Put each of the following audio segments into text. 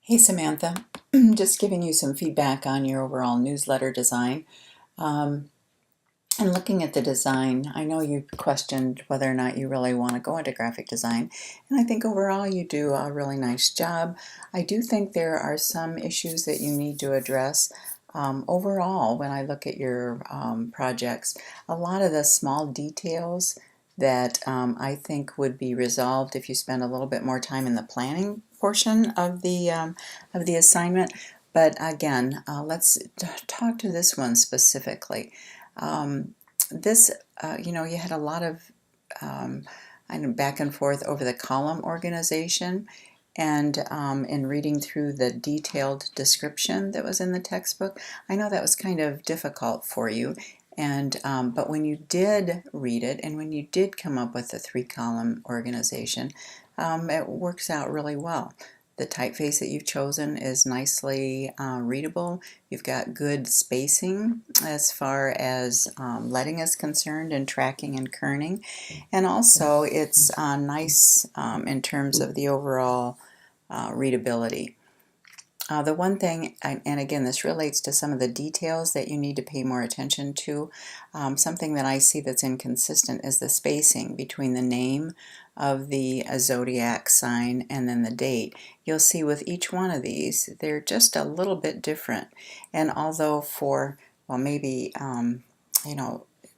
Hey Samantha, just giving you some feedback on your overall newsletter design. Um, and looking at the design, I know you questioned whether or not you really want to go into graphic design, and I think overall you do a really nice job. I do think there are some issues that you need to address. Overall, when I look at your projects, a lot of the small details that I think would be resolved if you spend a little bit more time in the planning portion of the assignment. But again, let's talk to this one specifically. Um, this, you had a lot of I know back and forth over the column organization, and in reading through the detailed description that was in the textbook, I know that was kind of difficult for you. And but when you did read it, and when you did come up with the three-column organization, it works out really well. The typeface that you've chosen is nicely readable. You've got good spacing as far as leading is concerned, and tracking and kerning. And also it's nice in terms of the overall readability. The one thing, and again, this relates to some of the details that you need to pay more attention to. Something that I see that's inconsistent is the spacing between the name of the zodiac sign and then the date. You'll see with each one of these, they're just a little bit different. And although well, maybe,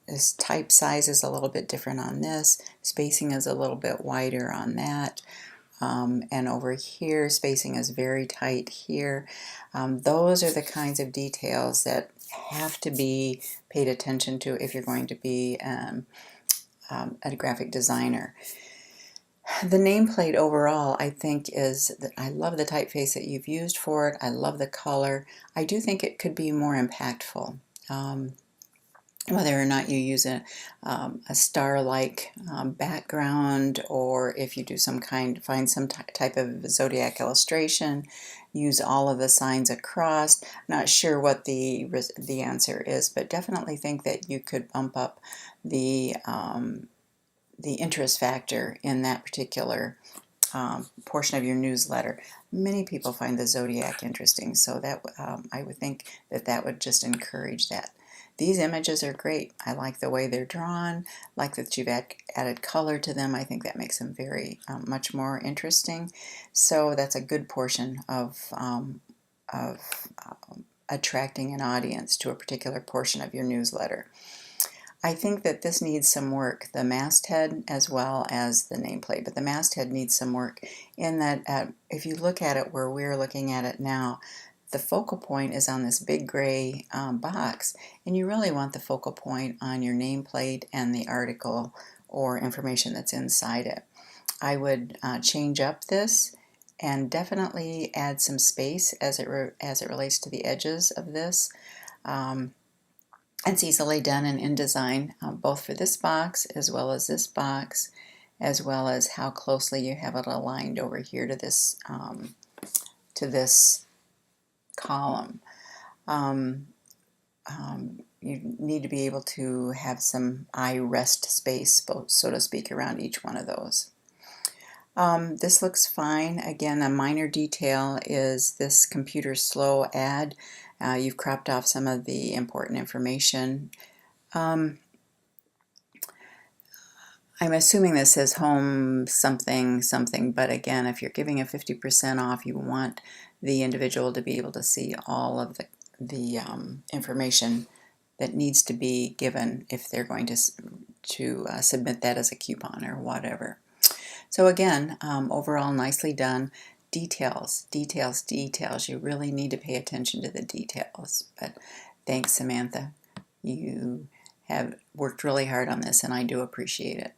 this type size is a little bit different on this, spacing is a little bit wider on that. And over here, spacing is very tight here. Those are the kinds of details that have to be paid attention to if you're going to be a graphic designer. The nameplate overall, I think, I love the typeface that you've used for it. I love the color. I do think it could be more impactful. Whether or not you use a star-like background, or if you do find some type of zodiac illustration, use all of the signs across. Not sure what the answer is, but definitely think that you could bump up the interest factor in that particular portion of your newsletter. Many people find the zodiac interesting, so that I would think that would just encourage that. These images are great. I like the way they're drawn, like that you've added color to them. I think that makes them very much more interesting. So that's a good portion of attracting an audience to a particular portion of your newsletter. I think that this needs some work, the masthead as well as the nameplate, but the masthead needs some work in that if you look at it where we're looking at it now, the focal point is on this big gray box, and you really want the focal point on your nameplate and the article or information that's inside it. I would change up this and definitely add some space as it relates to the edges of this. It's easily done in InDesign, both for this box as well as this box, as well as how closely you have it aligned over here to this column. You need to be able to have some eye rest space, so to speak, around each one of those. This looks fine. Again, a minor detail is this computer slow ad. You've cropped off some of the important information. I'm assuming this says home something something, but again, if you're giving a 50% off, you want the individual to be able to see all of the information that needs to be given if they're going to submit that as a coupon or whatever. So again, overall nicely done. Details, details, details. You really need to pay attention to the details. But thanks, Samantha. You have worked really hard on this, and I do appreciate it.